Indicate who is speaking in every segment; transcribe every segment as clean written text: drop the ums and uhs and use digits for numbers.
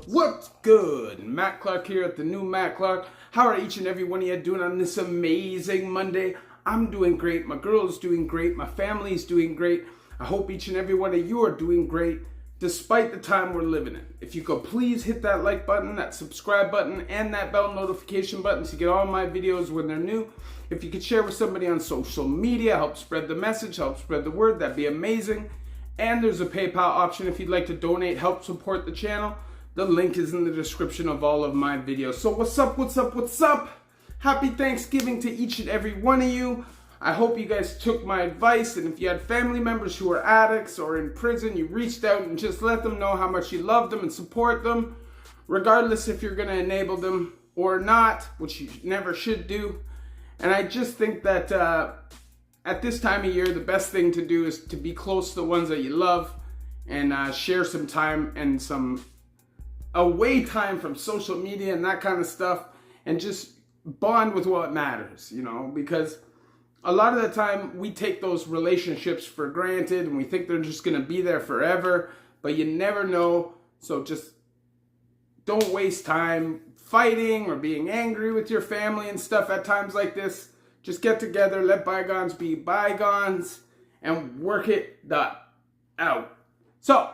Speaker 1: What's good? Matt Clark here at the new Matt Clark. How are each and every one of you doing on this amazing Monday? I'm doing great. My girl is doing great. My family is doing great. I hope each and every one of you are doing great despite the time we're living in. If you could please hit that like button, that subscribe button, and that bell notification button to get all my videos when they're new. If you could share with somebody on social media, help spread the message, help spread the word, that'd be amazing. And there's a PayPal option if you'd like to donate, help support the channel. The link is in the description of all of my videos. So what's up, what's up, what's up? Happy Thanksgiving to each and every one of you. I hope you guys took my advice, and if you had family members who are addicts or in prison, you reached out and just let them know how much you love them and support them, regardless if you're going to enable them or not, which you never should do. And I just think that at this time of year, the best thing to do is to be close to the ones that you love and share some time and some away time from social media and that kind of stuff, and just bond with what matters, you know, because a lot of the time we take those relationships for granted and we think they're just going to be there forever, but you never know. So just don't waste time fighting or being angry with your family and stuff at times like this. Just get together, let bygones be bygones, and work it out. So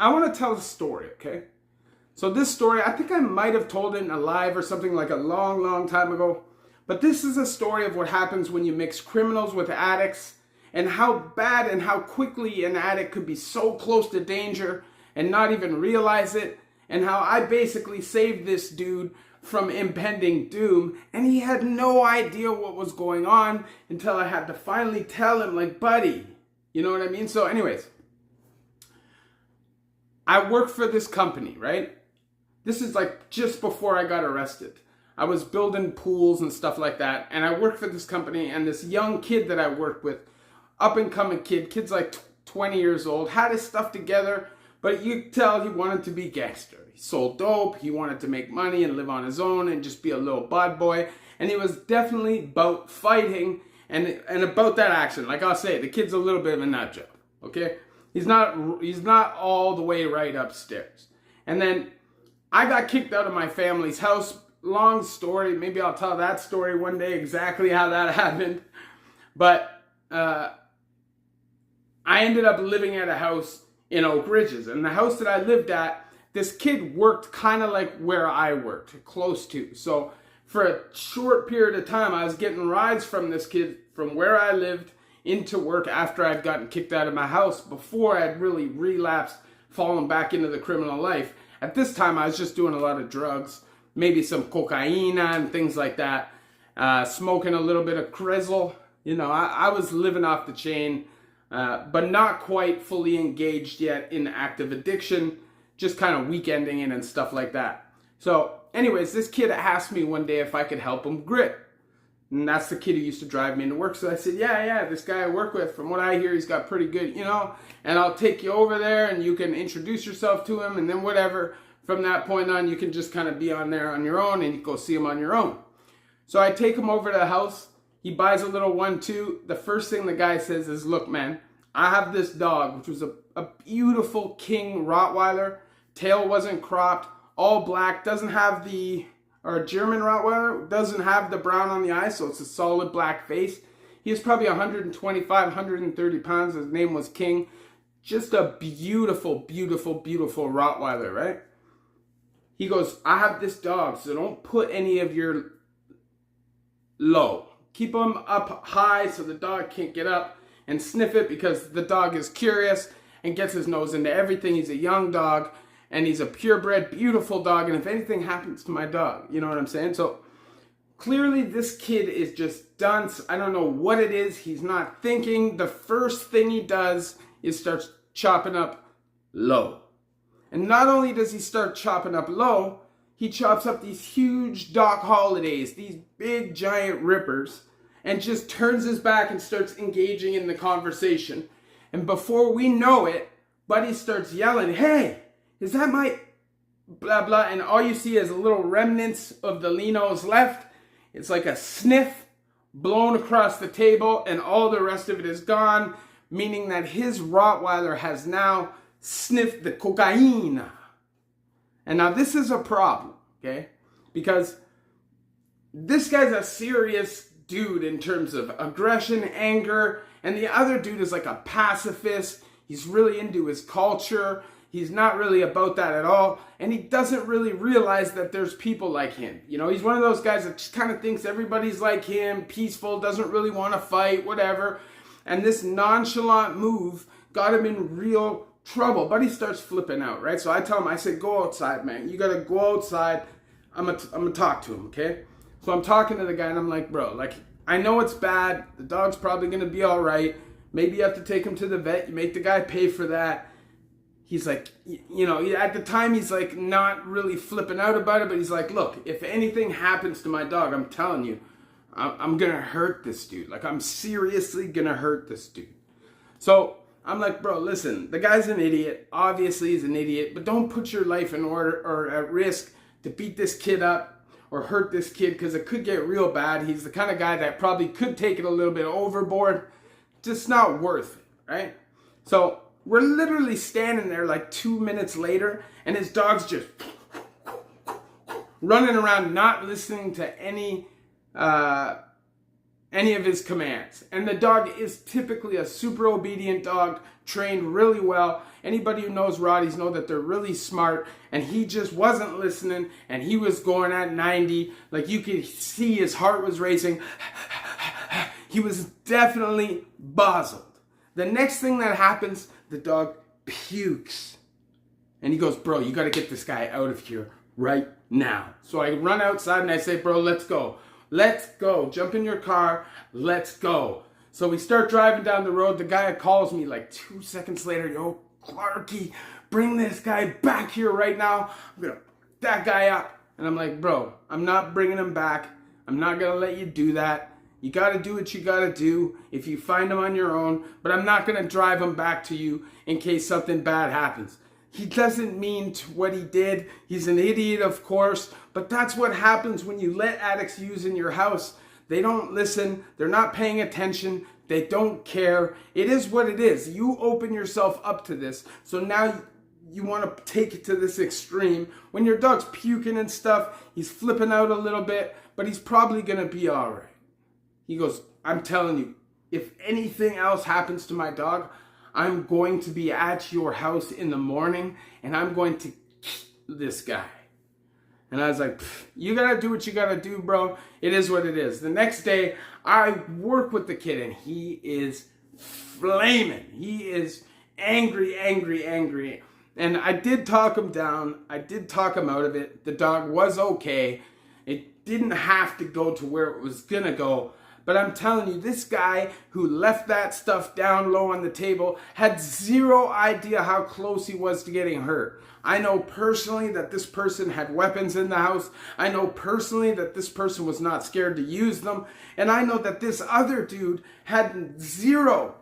Speaker 1: I want to tell a story, okay? So this story, I think I might have told it in a live or something like a long time ago. But this is a story of what happens when you mix criminals with addicts, and how bad and how quickly an addict could be so close to danger and not even realize it, and how I basically saved this dude from impending doom, and he had no idea what was going on until I had to finally tell him, like, buddy, you know what I mean? So anyways, I work for this company, right? This is like just before I got arrested. I was building pools and stuff like that, and I worked for this company, and this young kid that I worked with, up and coming kid's like 20 years old, had his stuff together, but you could tell he wanted to be gangster. He sold dope, he wanted to make money and live on his own and just be a little bad boy, and he was definitely about fighting and about that action. Like I'll say, the kid's a little bit of a nut job, okay? He's not all the way right upstairs. And then I got kicked out of my family's house. Long story, maybe I'll tell that story one day, exactly how that happened. But I ended up living at a house in Oak Ridges. And the house that I lived at, this kid worked kind of like where I worked, close to. So for a short period of time, I was getting rides from this kid from where I lived into work after I'd gotten kicked out of my house, before I'd really relapsed, fallen back into the criminal life. At this time, I was just doing a lot of drugs, maybe some cocaine and things like that, smoking a little bit of Crizzle. You know, I was living off the chain, but not quite fully engaged yet in active addiction, just kind of weekending in and stuff like that. So anyways, this kid asked me one day if I could help him grit. And that's the kid who used to drive me into work. So I said, yeah, this guy I work with, from what I hear, he's got pretty good, you know, and I'll take you over there and you can introduce yourself to him, and then whatever. From that point on, you can just kind of be on there on your own and you go see him on your own. So I take him over to the house. He buys a little 1-2. The first thing the guy says is, look, man, I have this dog, which was a beautiful King Rottweiler. Tail wasn't cropped, all black, doesn't have or a German Rottweiler, doesn't have the brown on the eyes, so it's a solid black face. He was probably 125, 130 pounds. His name was King. Just a beautiful, beautiful, beautiful Rottweiler, right? He goes, I have this dog, so don't put any of your low. Keep them up high so the dog can't get up and sniff it, because the dog is curious and gets his nose into everything. He's a young dog, and he's a purebred, beautiful dog, and if anything happens to my dog, you know what I'm saying? So clearly this kid is just done. I don't know what it is. He's not thinking. The first thing he does is starts chopping up low. And not only does he start chopping up low, he chops up these huge Doc Holidays, these big giant rippers, and just turns his back and starts engaging in the conversation. And before we know it, Buddy starts yelling, hey, is that my blah blah? And all you see is little remnants of the Linos left. It's like a sniff blown across the table, and all the rest of it is gone, meaning that his Rottweiler has now sniffed the cocaine. And now this is a problem, okay? Because this guy's a serious dude in terms of aggression, anger, and the other dude is like a pacifist. He's really into his culture. He's not really about that at all. And he doesn't really realize that there's people like him. You know, he's one of those guys that just kind of thinks everybody's like him, peaceful, doesn't really want to fight, whatever. And this nonchalant move got him in real trouble. But he starts flipping out, right? So I tell him, I say, go outside, man. You got to go outside. I'm gonna talk to him, okay? So I'm talking to the guy and I'm like, bro, like, I know it's bad. The dog's probably going to be all right. Maybe you have to take him to the vet. You make the guy pay for that. He's like, you know, at the time he's like not really flipping out about it, but he's like, look, if anything happens to my dog, I'm telling you, I'm going to hurt this dude. Like, I'm seriously going to hurt this dude. So I'm like, bro, listen, the guy's an idiot. Obviously he's an idiot, but don't put your life in order or at risk to beat this kid up or hurt this kid, because it could get real bad. He's the kind of guy that probably could take it a little bit overboard. Just not worth it, right? So we're literally standing there like 2 minutes later, and his dog's just running around, not listening to any of his commands. And the dog is typically a super obedient dog, trained really well. Anybody who knows Rotties know that they're really smart, and he just wasn't listening, and he was going at 90. Like, you could see his heart was racing. He was definitely bozzled. The next thing that happens, the dog pukes. And he goes, bro, you got to get this guy out of here right now. So I run outside and I say, bro, let's go. Let's go. Jump in your car. Let's go. So we start driving down the road. The guy calls me like 2 seconds later. Yo, Clarky, bring this guy back here right now. I'm going to pick that guy up. And I'm like, bro, I'm not bringing him back. I'm not going to let you do that. You got to do what you got to do if you find him on your own. But I'm not going to drive him back to you in case something bad happens. He doesn't mean what he did. He's an idiot, of course. But that's what happens when you let addicts use in your house. They don't listen. They're not paying attention. They don't care. It is what it is. You open yourself up to this. So now you want to take it to this extreme. When your dog's puking and stuff, he's flipping out a little bit, but he's probably going to be all right. He goes, I'm telling you, if anything else happens to my dog, I'm going to be at your house in the morning and I'm going to kill this guy. And I was like, you got to do what you got to do, bro. It is what it is. The next day, I work with the kid and he is flaming. He is angry, angry, angry. And I did talk him down. I did talk him out of it. The dog was okay. It didn't have to go to where it was going to go. But I'm telling you, this guy who left that stuff down low on the table had zero idea how close he was to getting hurt. I know personally that this person had weapons in the house. I know personally that this person was not scared to use them. And I know that this other dude had zero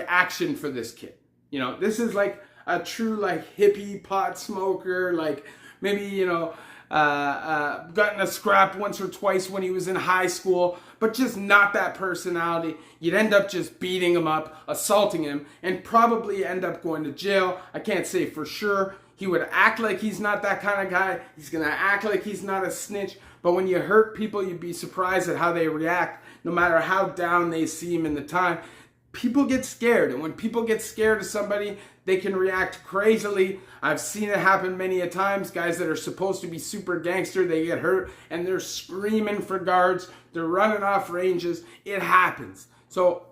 Speaker 1: action for this kid. You know, this is like a true like hippie pot smoker, like maybe, you know, gotten a scrap once or twice when he was in high school, but just not that personality. You'd end up just beating him up, assaulting him, and probably end up going to jail. I can't say for sure. He would act like he's not that kind of guy. He's going to act like he's not a snitch. But when you hurt people, you'd be surprised at how they react, no matter how down they seem in the time. People get scared, and when people get scared of somebody, they can react crazily. I've seen it happen many a times. Guys that are supposed to be super gangster, they get hurt, and they're screaming for guards. They're running off ranges. It happens. So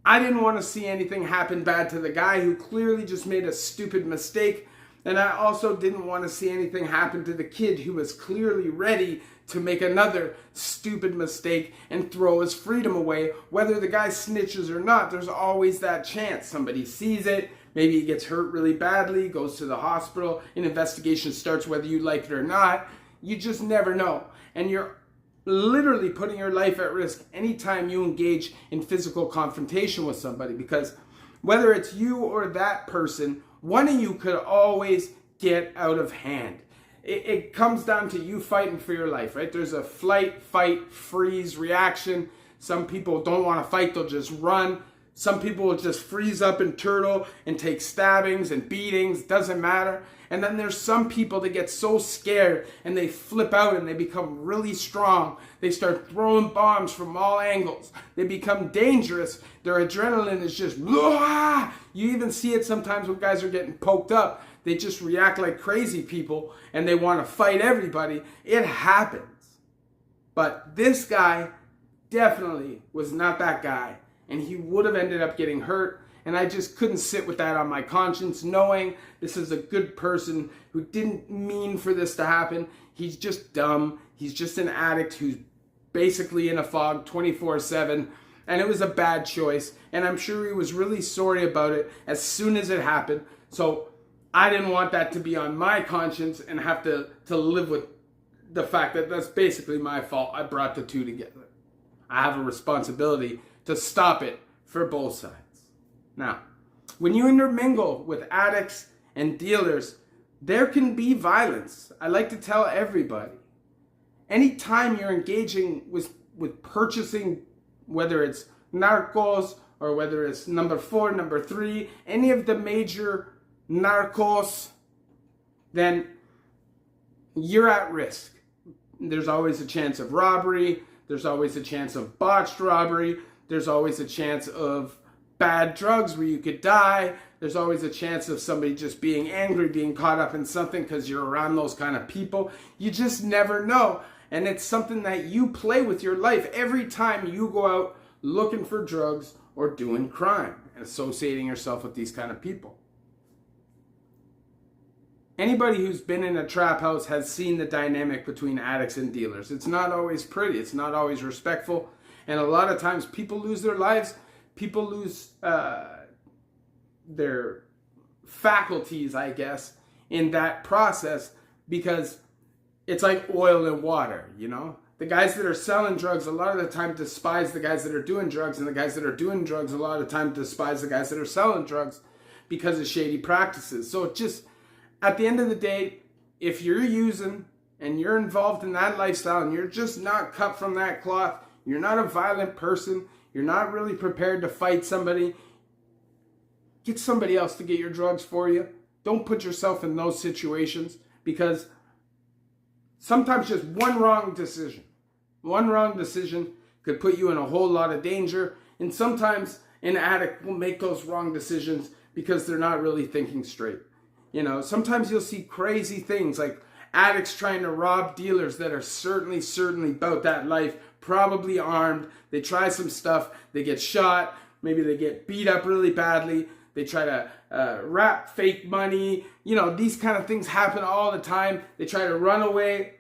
Speaker 1: I didn't want to see anything happen bad to the guy who clearly just made a stupid mistake. And I also didn't want to see anything happen to the kid who was clearly ready to make another stupid mistake and throw his freedom away. Whether the guy snitches or not, there's always that chance. Somebody sees it, maybe he gets hurt really badly, goes to the hospital, an investigation starts whether you like it or not. You just never know. And you're literally putting your life at risk anytime you engage in physical confrontation with somebody, because whether it's you or that person, one of you could always get out of hand. It comes down to you fighting for your life, right? There's a flight, fight, freeze reaction. Some people don't want to fight, they'll just run. Some people will just freeze up and turtle and take stabbings and beatings, doesn't matter. And then there's some people that get so scared and they flip out and they become really strong. They start throwing bombs from all angles. They become dangerous. Their adrenaline is just, blah! You even see it sometimes when guys are getting poked up. They just react like crazy people and they want to fight everybody. It happens. But this guy definitely was not that guy. And he would have ended up getting hurt. And I just couldn't sit with that on my conscience, knowing this is a good person who didn't mean for this to happen. He's just dumb. He's just an addict who's basically in a fog 24/7. And it was a bad choice. And I'm sure he was really sorry about it as soon as it happened. So I didn't want that to be on my conscience and have to live with the fact that that's basically my fault. I brought the two together. I have a responsibility to stop it for both sides. Now, when you intermingle with addicts and dealers, there can be violence. I like to tell everybody. Anytime you're engaging with purchasing, whether it's narcos or whether it's number 4, number 3, any of the major narcos, then you're at risk. There's always a chance of robbery. There's always a chance of botched robbery. There's always a chance of bad drugs where you could die. There's always a chance of somebody just being angry, being caught up in something because you're around those kind of people. You just never know. And it's something that you play with your life every time you go out looking for drugs or doing crime and associating yourself with these kind of people. Anybody who's been in a trap house has seen the dynamic between addicts and dealers. It's not always pretty. It's not always respectful. And a lot of times people lose their lives. People lose their faculties, I guess, in that process because it's like oil and water, you know? The guys that are selling drugs a lot of the time despise the guys that are doing drugs, and the guys that are doing drugs a lot of the time despise the guys that are selling drugs because of shady practices. So it just, at the end of the day, if you're using and you're involved in that lifestyle and you're just not cut from that cloth, you're not a violent person, you're not really prepared to fight somebody, get somebody else to get your drugs for you. Don't put yourself in those situations because sometimes just one wrong decision could put you in a whole lot of danger. And sometimes an addict will make those wrong decisions because they're not really thinking straight. You know, sometimes you'll see crazy things like addicts trying to rob dealers that are certainly about that life, probably armed. They try some stuff, they get shot, maybe they get beat up really badly. They try to wrap fake money. You know, these kind of things happen all the time. They try to run away.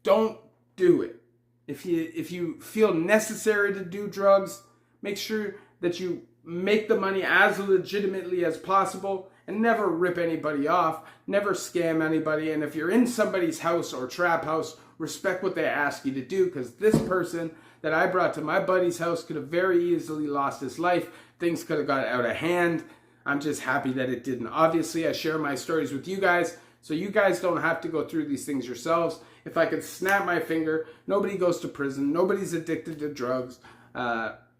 Speaker 1: Don't do it. If you feel necessary to do drugs, make sure that you make the money as legitimately as possible and never rip anybody off, never scam anybody. And if you're in somebody's house or trap house, respect what they ask you to do, because this person that I brought to my buddy's house could have very easily lost his life. Things could have got out of hand. I'm just happy that it didn't. Obviously, I share my stories with you guys, so you guys don't have to go through these things yourselves. If I could snap my finger, nobody goes to prison, nobody's addicted to drugs,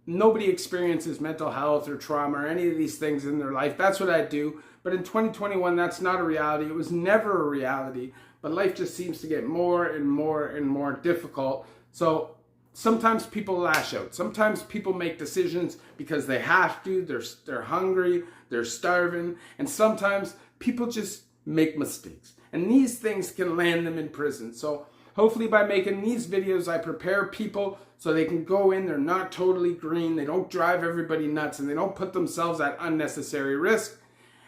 Speaker 1: nobody experiences mental health or trauma or any of these things in their life. That's what I do. But in 2021, that's not a reality. It was never a reality. But life just seems to get more and more and more difficult. So sometimes people lash out. Sometimes people make decisions because they have to. They're hungry. They're starving. And sometimes people just make mistakes. And these things can land them in prison. So hopefully by making these videos, I prepare people so they can go in. They're not totally green. They don't drive everybody nuts. And they don't put themselves at unnecessary risk.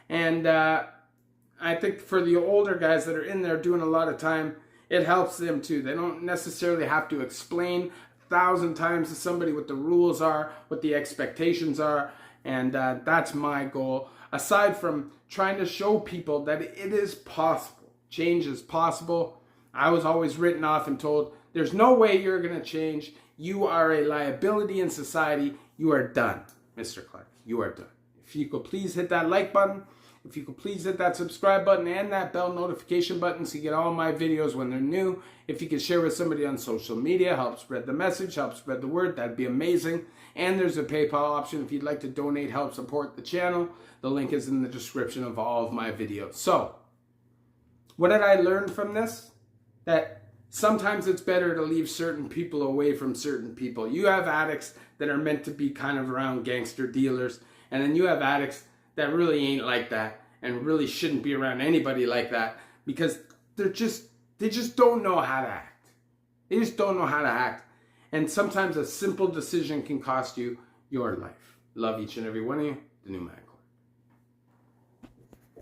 Speaker 1: And I think for the older guys that are in there doing a lot of time, it helps them too. They don't necessarily have to explain 1,000 times to somebody what the rules are, what the expectations are. And that's my goal. Aside from trying to show people that it is possible. Change is possible. I was always written off and told, there's no way you're going to change. You are a liability in society. You are done, Mr. Clark. You are done. If you could please hit that like button. If you could please hit that subscribe button and that bell notification button so you get all my videos when they're new. If you could share with somebody on social media, help spread the message, help spread the word, that'd be amazing. And there's a PayPal option if you'd like to donate, help support the channel. The link is in the description of all of my videos. So, what did I learn from this? That sometimes it's better to leave certain people away from certain people. You have addicts that are meant to be kind of around gangster dealers, and then you have addicts that really ain't like that and really shouldn't be around anybody like that because they just don't know how to act. They just don't know how to act. And sometimes a simple decision can cost you your life. Love each and every one of you. The New Mag.